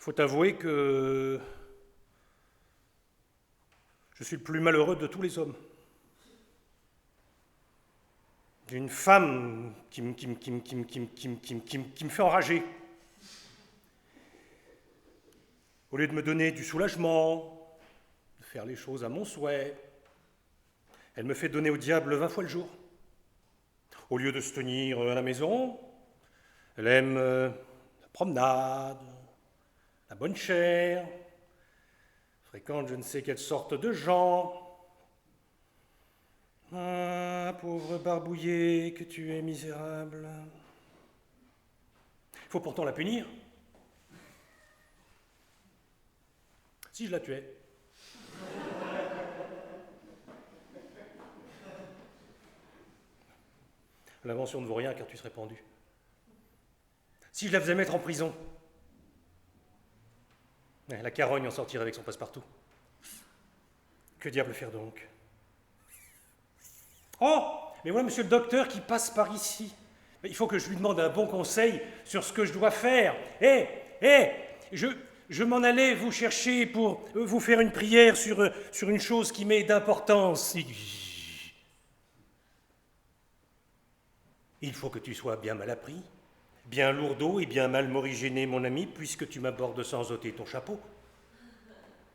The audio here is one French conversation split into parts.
Faut avouer que je suis le plus malheureux de tous les hommes. D'une femme qui me fait enrager. Au lieu de me donner du soulagement, de faire les choses à mon souhait, elle me fait donner au diable 20 fois le jour. Au lieu de se tenir à la maison, elle aime la promenade, la bonne chère, fréquente je ne sais quelle sorte de gens. Ah, pauvre barbouillé, que tu es misérable. Il faut pourtant la punir. Si je la tuais. L'invention ne vaut rien car tu serais pendu. Si je la faisais mettre en prison, la carogne en sortirait avec son passe-partout. Que diable faire donc? Oh, mais voilà monsieur le docteur qui passe par ici. Il faut que je lui demande un bon conseil sur ce que je dois faire. Je m'en allais vous chercher pour vous faire une prière sur une chose qui m'est d'importance. Il faut que tu sois bien mal appris, bien lourdeau et bien mal morigéné, mon ami, puisque tu m'abordes sans ôter ton chapeau.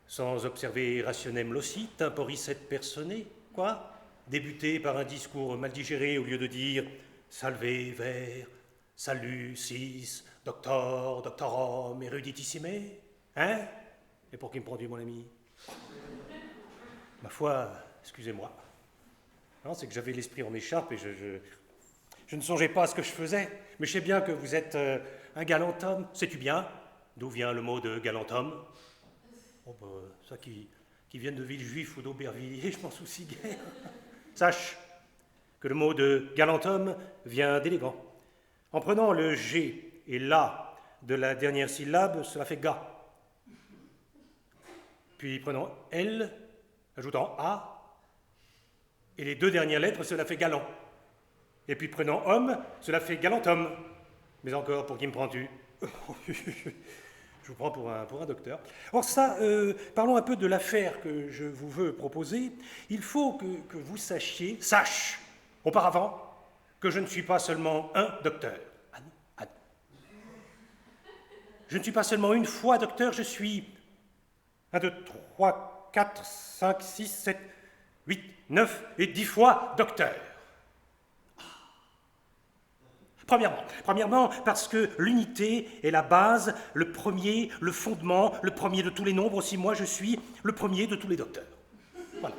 Sans observer rationem aussi, temporicet personae, quoi? Débuter par un discours mal digéré au lieu de dire « Salve, ver, salut, sis, doctor, doctorum, eruditissime » Hein? Et pour qui me prends-tu, mon ami? Ma foi, excusez-moi. Non, c'est que j'avais l'esprit en écharpe et je ne songeais pas à ce que je faisais. Mais je sais bien que vous êtes un galant homme. Sais-tu bien d'où vient le mot de galant homme? Oh, ben, ça qui vienne de Villejuif ou d'Aubervilliers, je m'en soucie guère. Sache que le mot de galant homme vient d'élégant. En prenant le G et l'A de la dernière syllabe, cela fait ga. Puis prenant L, ajoutant A, et les deux dernières lettres, cela fait galant. Et puis prenant homme, cela fait galant homme. Mais encore, pour qui me prends-tu? Je vous prends pour un docteur. Or ça, parlons un peu de l'affaire que je vous veux proposer. Il faut que vous sache, auparavant, que je ne suis pas seulement un docteur. Ah non, ah non. Je ne suis pas seulement une fois docteur, je suis 1, 2, 3, 4, 5, 6, 7, 8, 9 et 10 fois docteur. Premièrement, parce que l'unité est la base, le premier, le fondement, le premier de tous les nombres. Aussi, moi, je suis le premier de tous les docteurs. Voilà,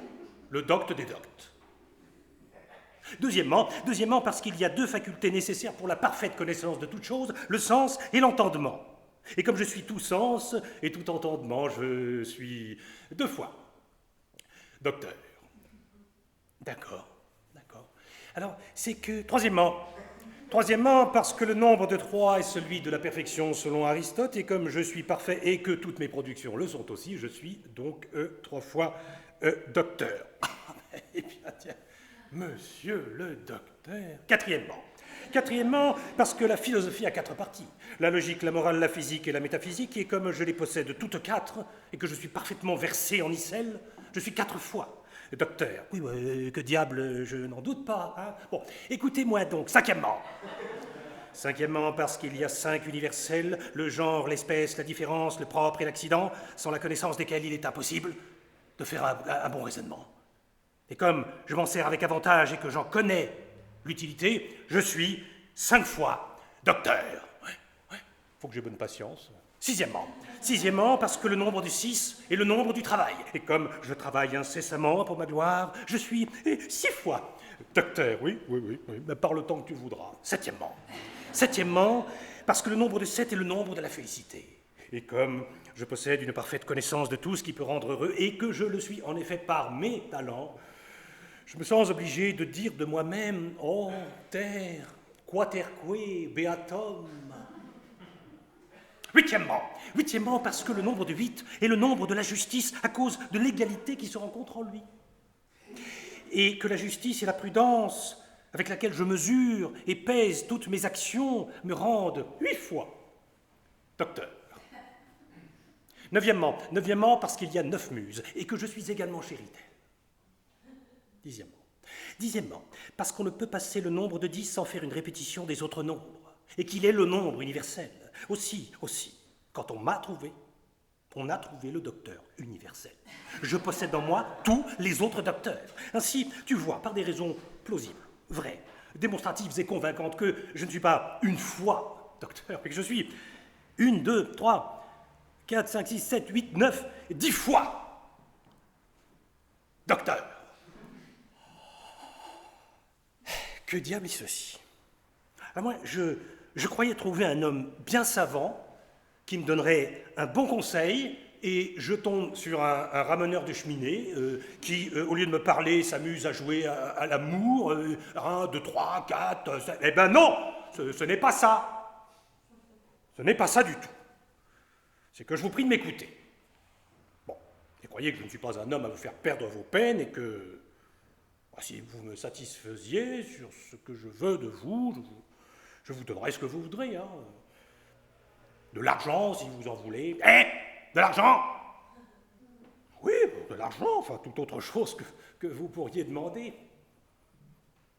le docte des doctes. Deuxièmement, parce qu'il y a deux facultés nécessaires pour la parfaite connaissance de toute chose, le sens et l'entendement. Et comme je suis tout sens et tout entendement, je suis 2 fois docteur. D'accord. Alors, c'est que... Troisièmement, parce que le nombre de 3 est celui de la perfection selon Aristote, et comme je suis parfait et que toutes mes productions le sont aussi, je suis donc 3 fois docteur. Eh bien, tiens, monsieur le docteur. Quatrièmement, parce que la philosophie a 4 parties. La logique, la morale, la physique et la métaphysique, et comme je les possède toutes 4, et que je suis parfaitement versé en icelle, je suis 4 fois docteur. Oui, que diable, je n'en doute pas. Hein. Bon, écoutez-moi donc. Cinquièmement, parce qu'il y a 5 universels, le genre, l'espèce, la différence, le propre et l'accident, sans la connaissance desquels il est impossible de faire un bon raisonnement. Et comme je m'en sers avec avantage et que j'en connais l'utilité, je suis 5 fois docteur. Ouais. Faut que j'ai bonne patience. Sixièmement, parce que le nombre du 6 est le nombre du travail. Et comme je travaille incessamment pour ma gloire, je suis 6 fois docteur. Oui, mais par le temps que tu voudras. Septièmement, parce que le nombre de 7 est le nombre de la félicité. Et comme je possède une parfaite connaissance de tout ce qui peut rendre heureux, et que je le suis en effet par mes talents, je me sens obligé de dire de moi-même, oh, terre, quaterque, beatum. Huitièmement, parce que le nombre de 8 est le nombre de la justice à cause de l'égalité qui se rencontre en lui. Et que la justice et la prudence avec laquelle je mesure et pèse toutes mes actions me rendent 8 fois docteur. Neuvièmement, parce qu'il y a 9 muses, et que je suis également chéri d'elle. Dixièmement, parce qu'on ne peut passer le nombre de 10 sans faire une répétition des autres nombres, et qu'il est le nombre universel. Aussi, quand on m'a trouvé, on a trouvé le docteur universel. Je possède en moi tous les autres docteurs. Ainsi, tu vois, par des raisons plausibles, vraies, démonstratives et convaincantes, que je ne suis pas une fois docteur, mais que je suis 1, 2, 3, 4, 5, 6, 7, 8, 9, 10 fois docteur. Que diable est ceci? Moi, je croyais trouver un homme bien savant qui me donnerait un bon conseil, et je tombe sur un ramoneur de cheminée qui, au lieu de me parler, s'amuse à jouer à l'amour. 1, 2, 3, 4, 5... Eh ben non, ce n'est pas ça. Ce n'est pas ça du tout. C'est que je vous prie de m'écouter. Bon, et croyez que je ne suis pas un homme à vous faire perdre vos peines, et que si vous me satisfaisiez sur ce que je veux de vous, je vous donnerai ce que vous voudrez, hein. De l'argent, si vous en voulez. De l'argent? Oui, de l'argent, enfin, toute autre chose que vous pourriez demander.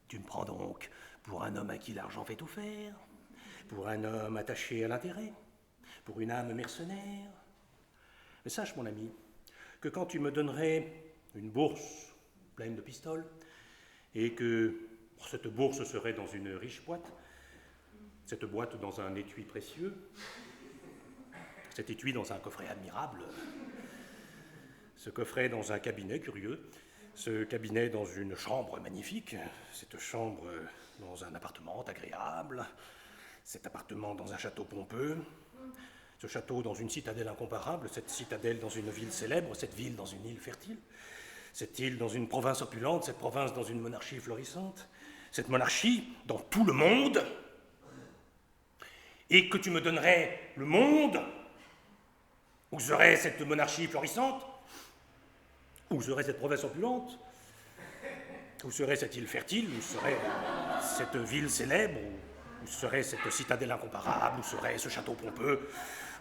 Tu me prends donc pour un homme à qui l'argent fait tout faire, pour un homme attaché à l'intérêt, pour une âme mercenaire. Mais sache, mon ami, que quand tu me donnerais une bourse pleine de pistoles, et que cette bourse serait dans une riche boîte, cette boîte dans un étui précieux, cet étui dans un coffret admirable, ce coffret dans un cabinet curieux, ce cabinet dans une chambre magnifique, cette chambre dans un appartement agréable, cet appartement dans un château pompeux, ce château dans une citadelle incomparable, cette citadelle dans une ville célèbre, cette ville dans une île fertile, cette île dans une province opulente, cette province dans une monarchie florissante, cette monarchie dans tout le monde, et que tu me donnerais le monde. Où serait cette monarchie florissante? Où serait cette province opulente? Où serait cette île fertile? Où serait cette ville célèbre? Où serait cette citadelle incomparable? Où serait ce château pompeux?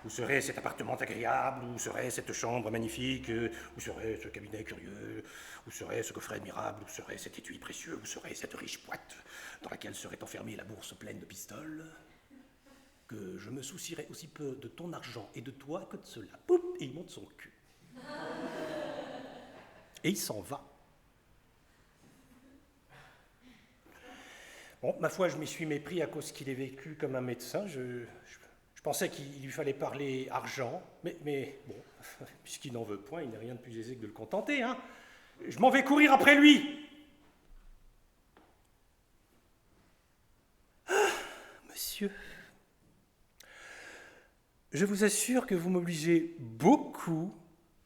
Où serait cet appartement agréable? Où serait cette chambre magnifique? Où serait ce cabinet curieux? Où serait ce coffret admirable? Où serait cet étui précieux? Où serait cette riche boîte dans laquelle serait enfermée la bourse pleine de pistoles? Que je me soucierais aussi peu de ton argent et de toi que de cela. Poup, et il monte son cul. Et il s'en va. Bon, ma foi, je m'y suis mépris à cause qu'il ait vécu comme un médecin. Je pensais qu'il lui fallait parler argent, mais bon, puisqu'il n'en veut point, il n'est rien de plus aisé que de le contenter, hein. Je m'en vais courir après lui. Ah, monsieur, je vous assure que vous m'obligez beaucoup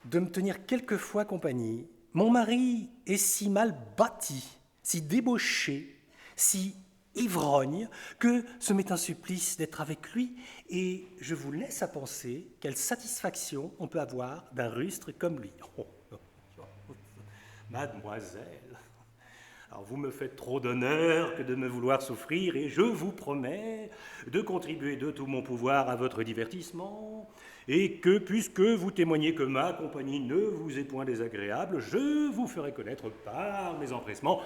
de me tenir quelquefois compagnie. Mon mari est si mal bâti, si débauché, si ivrogne, que ce m'est un supplice d'être avec lui, et je vous laisse à penser quelle satisfaction on peut avoir d'un rustre comme lui. Oh, mademoiselle, alors vous me faites trop d'honneur que de me vouloir souffrir, et je vous promets de contribuer de tout mon pouvoir à votre divertissement, et que, puisque vous témoignez que ma compagnie ne vous est point désagréable, je vous ferai connaître par mes empressements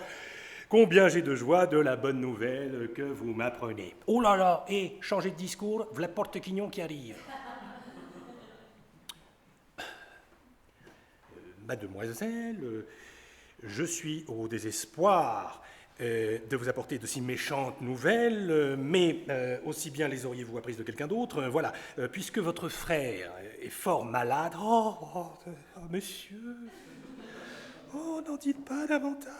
combien j'ai de joie de la bonne nouvelle que vous m'apprenez. Oh là là, et changez de discours, voilà Porte-Quignon qui arrive. Mademoiselle, je suis au désespoir de vous apporter de si méchantes nouvelles, mais aussi bien les auriez-vous apprises de quelqu'un d'autre. Voilà, puisque votre frère est fort malade... Oh, monsieur, oh, n'en dites pas davantage.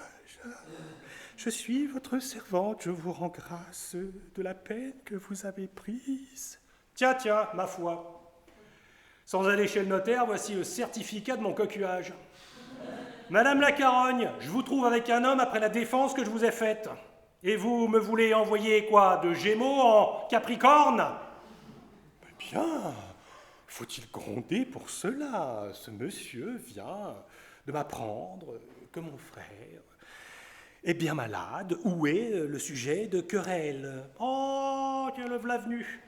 Je suis votre servante, je vous rends grâce de la peine que vous avez prise. Tiens, ma foi, sans aller chez le notaire, voici le certificat de mon coquillage. Madame la Carogne, je vous trouve avec un homme après la défense que je vous ai faite. Et vous me voulez envoyer quoi, de Gémeaux en Capricorne? Bien, faut-il gronder pour cela? Ce monsieur vient de m'apprendre que mon frère est bien malade. Où est le sujet de querelle? Oh, tiens, le v'là venu.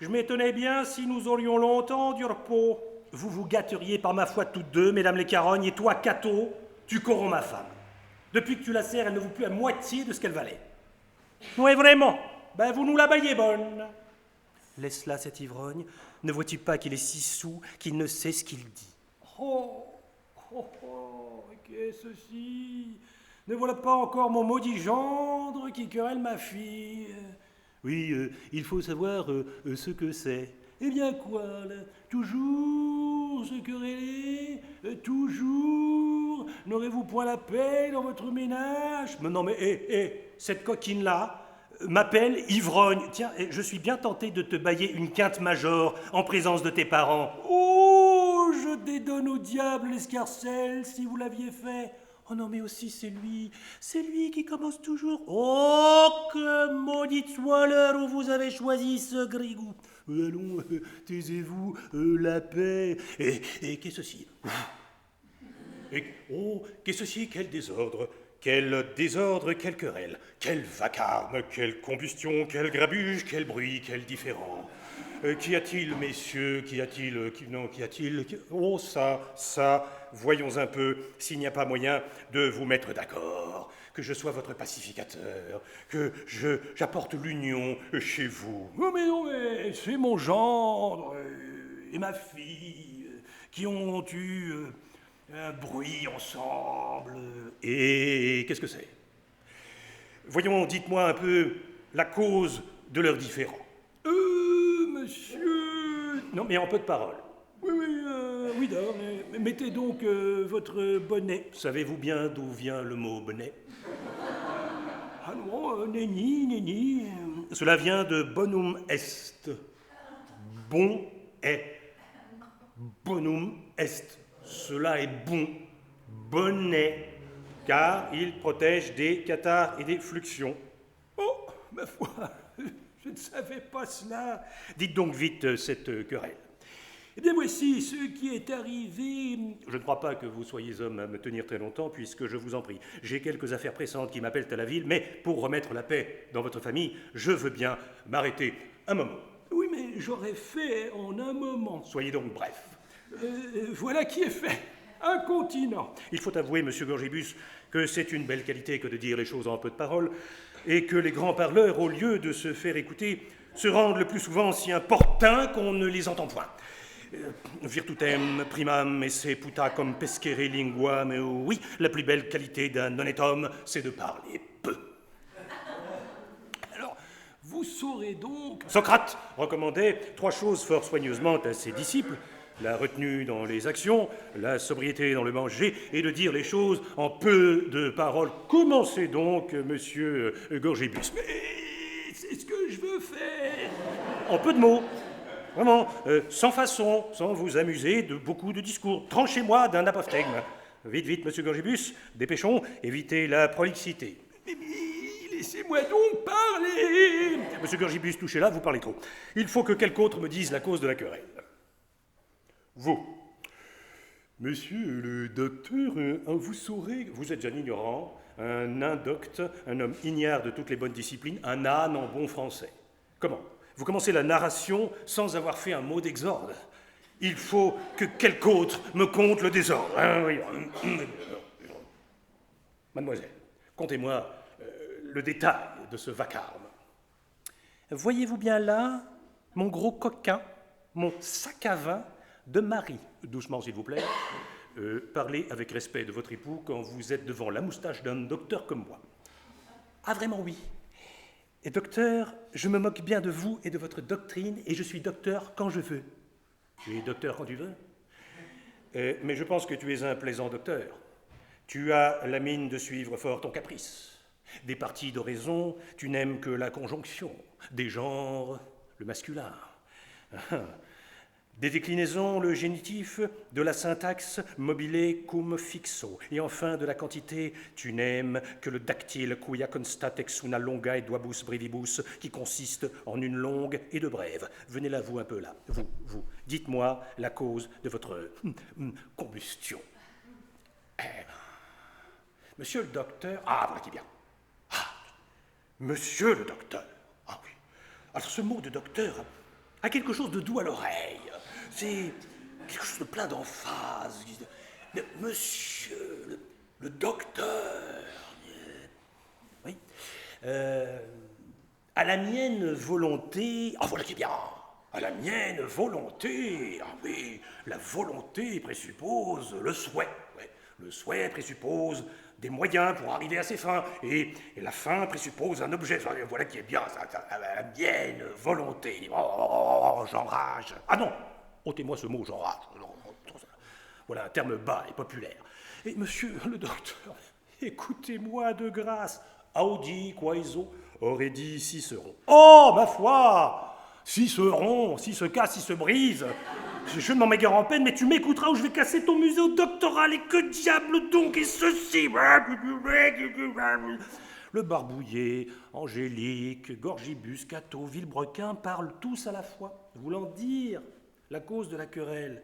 Je m'étonnais bien si nous aurions longtemps du repos. vous vous gâteriez par ma foi toutes deux, mesdames les carognes, et toi, Cato, tu corromps ma femme. Depuis que tu la sers, elle ne vaut plus à moitié de ce qu'elle valait. Oui, vraiment. Ben, vous nous la baillez bonne. Laisse là cet ivrogne. Ne vois-tu pas qu'il est si soûl qu'il ne sait ce qu'il dit? Oh, qu'est-ce ceci? Ne voilà pas encore mon maudit gendre qui querelle ma fille? Oui, il faut savoir ce que c'est. Eh bien quoi, là? Toujours se quereller? Toujours? N'aurez-vous point la paix dans votre ménage? Mais non, mais cette coquine-là m'appelle ivrogne. Tiens, je suis bien tenté de te bailler une quinte major en présence de tes parents. Oh, je dédonne au diable l'escarcelle si vous l'aviez fait. Oh non, mais aussi c'est lui qui commence toujours. Oh, que maudite soit l'heure où vous avez choisi ce grigou. Allons, taisez-vous, la paix. Et qu'est-ce ceci? Qu'est-ce ceci? Quel désordre! Quel désordre, quelle querelle, quel vacarme, quelle combustion, quel grabuge, quel bruit, quel différend. Qu'y a-t-il, messieurs? Qu'y a-t-il? Qu'y a-t-il? Oh, ça, voyons un peu s'il n'y a pas moyen de vous mettre d'accord, que je sois votre pacificateur, que j'apporte l'union chez vous. Non, mais c'est mon gendre et ma fille qui ont eu un bruit ensemble. Et qu'est-ce que c'est? Voyons, dites-moi un peu la cause de leur différend. Monsieur... Non, mais en peu de parole. Oui, d'abord, mettez donc votre bonnet. Savez-vous bien d'où vient le mot bonnet? Ah non, nenni. Cela vient de bonum est. Bon est. Bonum est. Cela est bon. Bonnet. Car il protège des catarrhes et des fluxions. Oh, ma foi, je ne savais pas cela. Dites donc vite cette querelle. Eh bien, voici ce qui est arrivé. Je ne crois pas que vous soyez homme à me tenir très longtemps, puisque je vous en prie, j'ai quelques affaires pressantes qui m'appellent à la ville, mais pour remettre la paix dans votre famille, je veux bien m'arrêter un moment. Oui, mais j'aurais fait en un moment. Soyez donc bref. Voilà qui est fait. Incontinent. Il faut avouer, monsieur Gorgibus, que c'est une belle qualité que de dire les choses en peu de paroles, et que les grands parleurs, au lieu de se faire écouter, se rendent le plus souvent si importuns qu'on ne les entend point. Virtutem primam esse puta cum pescere lingua, mais oui, la plus belle qualité d'un honnête homme, c'est de parler peu. Alors, vous saurez donc... Socrate recommandait 3 choses fort soigneusement à ses disciples: la retenue dans les actions, la sobriété dans le manger, et de dire les choses en peu de paroles. Commencez donc, monsieur Gorgibus. Mais c'est ce que je veux faire. En peu de mots. Vraiment, sans façon, sans vous amuser de beaucoup de discours. Tranchez-moi d'un apophthegme. Vite, monsieur Gorgibus, dépêchons, évitez la prolixité. Mais laissez-moi donc parler. Monsieur Gorgibus, touchez là, vous parlez trop. Il faut que quelque autre me dise la cause de la querelle. Vous, monsieur le docteur, vous saurez, vous êtes un ignorant, un indocte, un homme ignare de toutes les bonnes disciplines, un âne en bon français. Comment? Vous commencez la narration sans avoir fait un mot d'exorde. Il faut que quelque autre me conte le désordre. Mademoiselle, contez-moi le détail de ce vacarme. Voyez-vous bien là mon gros coquin, mon sac à vin de mari? Doucement, s'il vous plaît. Parlez avec respect de votre époux quand vous êtes devant la moustache d'un docteur comme moi. Ah, vraiment, oui. Et docteur, je me moque bien de vous et de votre doctrine, et je suis docteur quand je veux. Tu es docteur quand tu veux? Mais je pense que tu es un plaisant docteur. Tu as la mine de suivre fort ton caprice. Des parties d'oraison, tu n'aimes que la conjonction. Des genres, le masculin. Des déclinaisons, le génitif, de la syntaxe, mobile cum fixo. Et enfin, de la quantité, tu n'aimes que le dactyle quia constat ex una longa et duabus brevibus, qui consiste en une longue et deux brèves. Venez là, vous, un peu là. Vous. Dites-moi la cause de votre combustion. Monsieur le docteur... Ah, voilà qui est bien. Ah, monsieur le docteur. Ah oui. Alors, ce mot de docteur a quelque chose de doux à l'oreille. quelque chose de plein d'emphase. Monsieur, le docteur. Oui. À la mienne volonté. Ah, voilà qui est bien. À la mienne volonté. Ah oui, la volonté présuppose le souhait. Ouais. Le souhait présuppose des moyens pour arriver à ses fins. Et la fin présuppose un objet. Voilà qui est bien, ça. À la mienne volonté. Oh, j'enrage. Ah non, ôtez-moi ce mot, j'enrage. Voilà un terme bas et populaire. Et monsieur le docteur, écoutez-moi de grâce. Audi quaeso aurait dit Cicéron. Oh, ma foi, Cicéron, si se casse, si se brise. Je ne m'en m'égare en peine, mais tu m'écouteras ou je vais casser ton musée doctoral. Et que diable donc est ceci? Le Barbouillet, Angélique, Gorgibus, Cato, Villebrequin parlent tous à la fois, voulant dire la cause de la querelle.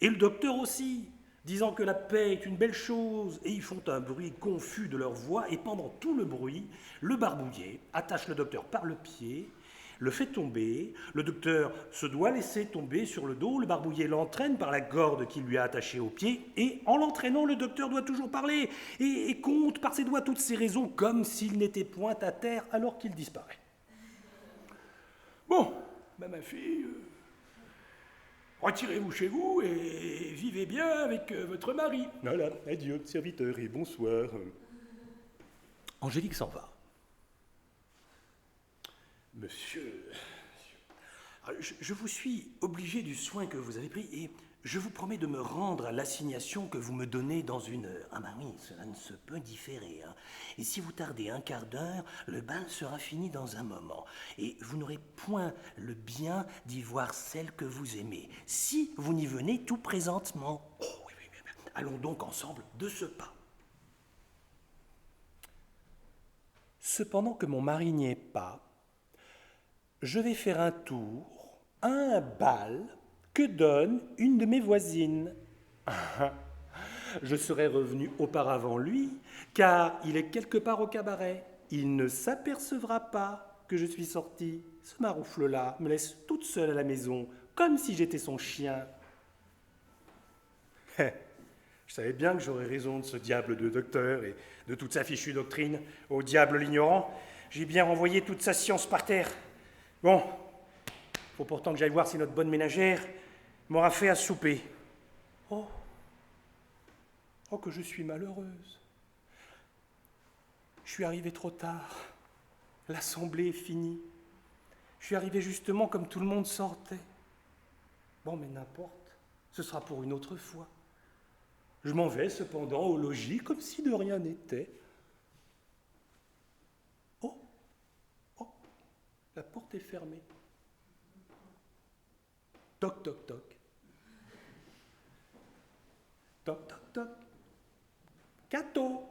Et le docteur aussi, disant que la paix est une belle chose, et ils font un bruit confus de leur voix, et pendant tout le bruit, le Barbouillet attache le docteur par le pied, le fait tomber, le docteur se doit laisser tomber sur le dos, le Barbouillet l'entraîne par la corde qu'il lui a attachée au pied, et en l'entraînant, le docteur doit toujours parler, et compte par ses doigts toutes ses raisons, comme s'il n'était point à terre alors qu'il disparaît. Bon, ma fille... retirez-vous chez vous et vivez bien avec votre mari. Voilà, adieu, serviteur, et bonsoir. Angélique s'en va. Monsieur, je vous suis obligé du soin que vous avez pris et je vous promets de me rendre à l'assignation que vous me donnez dans une heure. Ah ben oui, cela ne se peut différer. Hein. Et si vous tardez un quart d'heure, le bal sera fini dans un moment. Et vous n'aurez point le bien d'y voir celle que vous aimez, si vous n'y venez tout présentement. Oh oui, oui, oui. Allons donc ensemble de ce pas. Cependant que mon mari n'y est pas, je vais faire un tour à un bal que donne une de mes voisines. Je serais revenu auparavant lui, car il est quelque part au cabaret. Il ne s'apercevra pas que je suis sorti. Ce maroufle-là me laisse toute seule à la maison, comme si j'étais son chien. Je savais bien que j'aurais raison de ce diable de docteur et de toute sa fichue doctrine. Au diable l'ignorant, j'ai bien renvoyé toute sa science par terre. Bon, faut pourtant que j'aille voir si notre bonne ménagère m'aura fait à souper. Oh, que je suis malheureuse. Je suis arrivée trop tard. L'assemblée est finie. Je suis arrivée justement comme tout le monde sortait. Bon, mais n'importe, ce sera pour une autre fois. Je m'en vais cependant au logis comme si de rien n'était. Oh, la porte est fermée. Toc, toc, toc. Toc, toc, toc. Cato.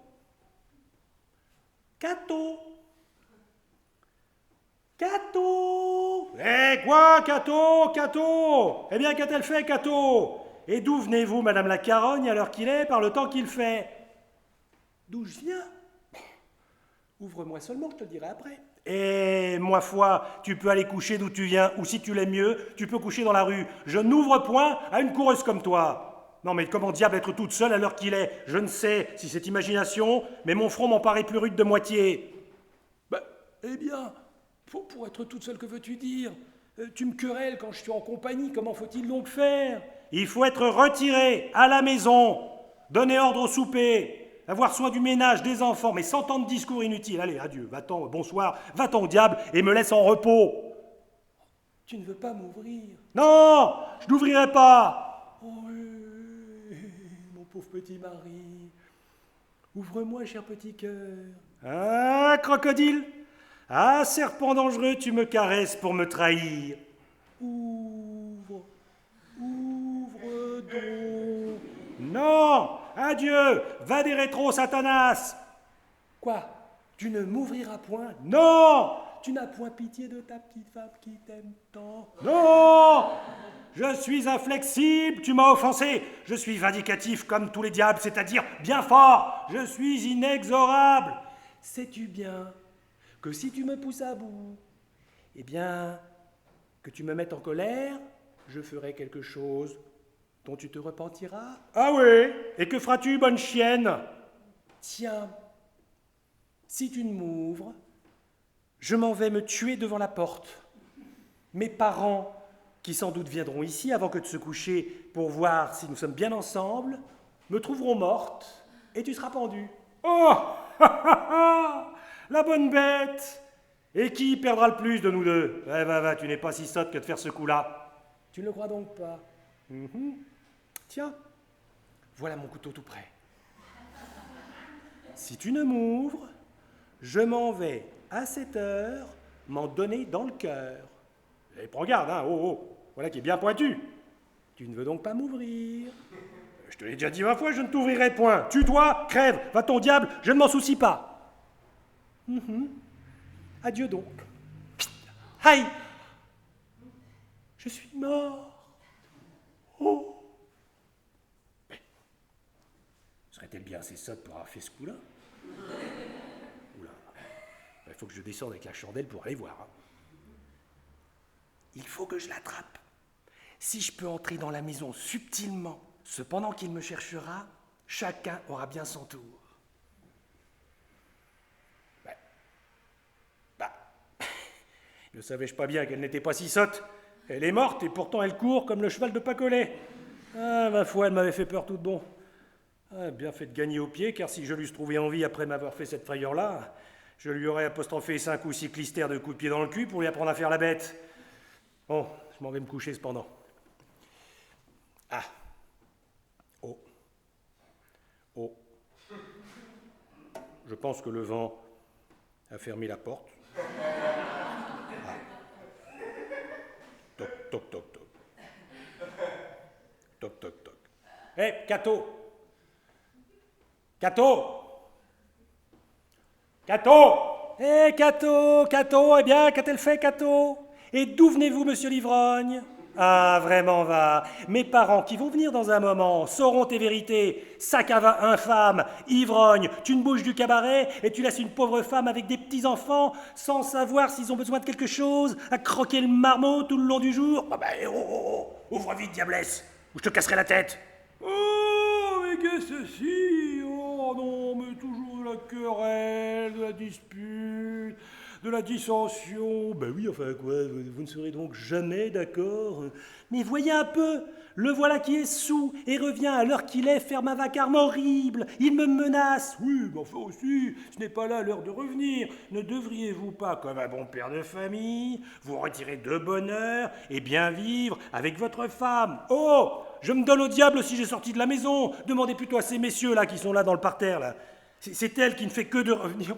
Cato. Cato. Quoi, Cato? Cato? Eh bien, qu'a-t-elle fait, Cato? Et d'où venez-vous, Madame la Carogne, à l'heure qu'il est, par le temps qu'il fait? D'où je viens? Ouvre-moi seulement, je te dirai après. Eh, ma foi, tu peux aller coucher d'où tu viens, ou si tu l'aimes mieux, tu peux coucher dans la rue. Je n'ouvre point à une coureuse comme toi. Non, mais comment diable être toute seule à l'heure qu'il est? Je ne sais si c'est imagination, mais mon front m'en paraît plus rude de moitié. Eh bien, pour être toute seule, que veux-tu dire? Tu me querelles quand je suis en compagnie, comment faut-il donc faire? Il faut être retiré à la maison, donner ordre au souper, avoir soin du ménage, des enfants, mais sans tant de discours inutiles. Allez, adieu, va-t'en, bonsoir, va-t'en au diable et me laisse en repos. Tu ne veux pas m'ouvrir? Non, je n'ouvrirai pas. Oh, mon pauvre petit mari, ouvre-moi, cher petit cœur. Ah, crocodile! Ah, serpent dangereux, tu me caresses pour me trahir. Ouvre donc. Non, adieu, va des rétros, Satanas. Quoi? Tu ne m'ouvriras point? Non! Tu n'as point pitié de ta petite femme qui t'aime tant? Non! Je suis inflexible, tu m'as offensé. Je suis vindicatif comme tous les diables, c'est-à-dire bien fort. Je suis inexorable. Sais-tu bien que si tu me pousses à bout, eh bien, que tu me mettes en colère, je ferai quelque chose dont tu te repentiras. Ah oui, et que feras-tu, bonne chienne? Tiens, si tu ne m'ouvres, je m'en vais me tuer devant la porte. Mes parents, qui sans doute viendront ici avant que de se coucher pour voir si nous sommes bien ensemble, me trouveront morte et tu seras pendue. Oh, la bonne bête! Et qui perdra le plus de nous deux? Va, tu n'es pas si sotte que de faire ce coup-là. Tu ne le crois donc pas? Tiens, voilà mon couteau tout prêt. Si tu ne m'ouvres, je m'en vais à cette heure m'en donner dans le cœur. Et prends garde, hein, voilà qui est bien pointu. Tu ne veux donc pas m'ouvrir? Je te l'ai déjà dit 20 fois, je ne t'ouvrirai point. Tue-toi, crève, va ton diable, je ne m'en soucie pas. Adieu donc. Aïe! Je suis mort. Oh! Mais, serait-elle bien assez sotte pour avoir fait ce coup-là? Oula, il faut que je descende avec la chandelle pour aller voir. Il faut que je l'attrape. Si je peux entrer dans la maison subtilement, cependant qu'il me cherchera, chacun aura bien son tour. Ne savais-je pas bien qu'elle n'était pas si sotte? Elle est morte et pourtant elle court comme le cheval de Pacolet. Ah, ma foi, elle m'avait fait peur tout de bon. Ah, bien fait de gagner au pied, car si je l'eusse trouvé en vie après m'avoir fait cette frayeur-là, je lui aurais apostrophé 5 ou 6 clistères de coups de pied dans le cul pour lui apprendre à faire la bête. Bon, je m'en vais me coucher cependant. Ah. Oh. Je pense que le vent a fermé la porte. Toc, toc, toc, toc. Toc, toc, toc. Hé, Cato! Hé, Cato, eh bien, qu'a-t-elle fait, Cato? Et d'où venez-vous, monsieur l'ivrogne? Ah, vraiment, va. Mes parents, qui vont venir dans un moment, sauront tes vérités. Sac à vin infâme, ivrogne, tu ne bouges du cabaret et tu laisses une pauvre femme avec des petits-enfants sans savoir s'ils ont besoin de quelque chose, à croquer le marmot tout le long du jour. Ah ben, ouvre vite, diablesse, ou je te casserai la tête. Oh, mais qu'est-ce que ceci? Oh non, mais toujours de la querelle, de la dispute, de la dissension. Ben oui, enfin quoi, vous ne serez donc jamais d'accord. Mais voyez un peu, le voilà qui est saoul et revient à l'heure qu'il est faire un vacarme horrible. Il me menace. Oui, mais enfin aussi, ce n'est pas là l'heure de revenir. Ne devriez-vous pas, comme un bon père de famille, vous retirer de bonne heure et bien vivre avec votre femme? Oh, je me donne au diable si j'ai sorti de la maison. Demandez plutôt à ces messieurs-là qui sont là dans le parterre, là. C'est elle qui ne fait que de revenir.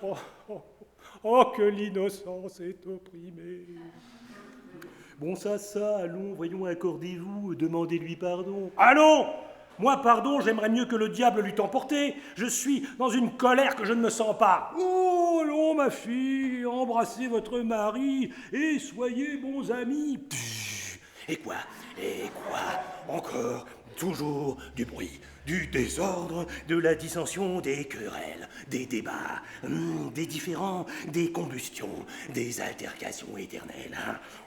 Oh, que l'innocence est opprimée. Bon, ça, allons, voyons, accordez-vous, demandez-lui pardon. Allons! Moi, pardon, j'aimerais mieux que le diable l'eût emporté. Je suis dans une colère que je ne me sens pas. Oh, allons, ma fille, embrassez votre mari et soyez bons amis. Et quoi? Encore, toujours du bruit, du désordre, de la dissension, des querelles, des débats, des différends, des combustions, des altercations éternelles.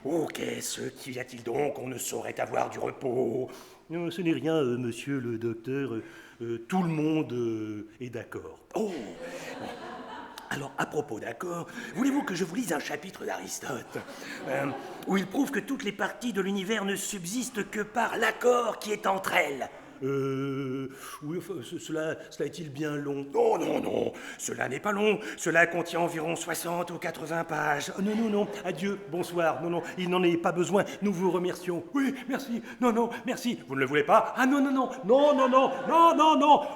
Oh, qu'y a-t-il donc? On ne saurait avoir du repos. Non, ce n'est rien, monsieur le docteur. Tout le monde est d'accord. Oh! Alors, à propos d'accord, voulez-vous que je vous lise un chapitre d'Aristote où il prouve que toutes les parties de l'univers ne subsistent que par l'accord qui est entre elles? Oui, enfin, cela est-il bien long? Oh non, cela n'est pas long. Cela contient environ 60 ou 80 pages. Non, adieu, bonsoir. Non, il n'en est pas besoin. Nous vous remercions. Oui, merci. Non, merci. Vous ne le voulez pas? Ah non.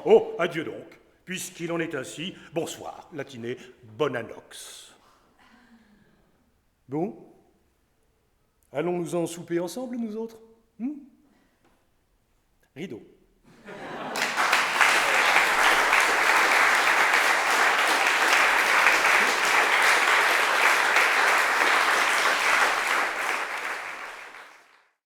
Oh, adieu donc. Puisqu'il en est ainsi, bonsoir, latiné, bonanox. Bon, allons-nous en souper ensemble, nous autres? Rideau.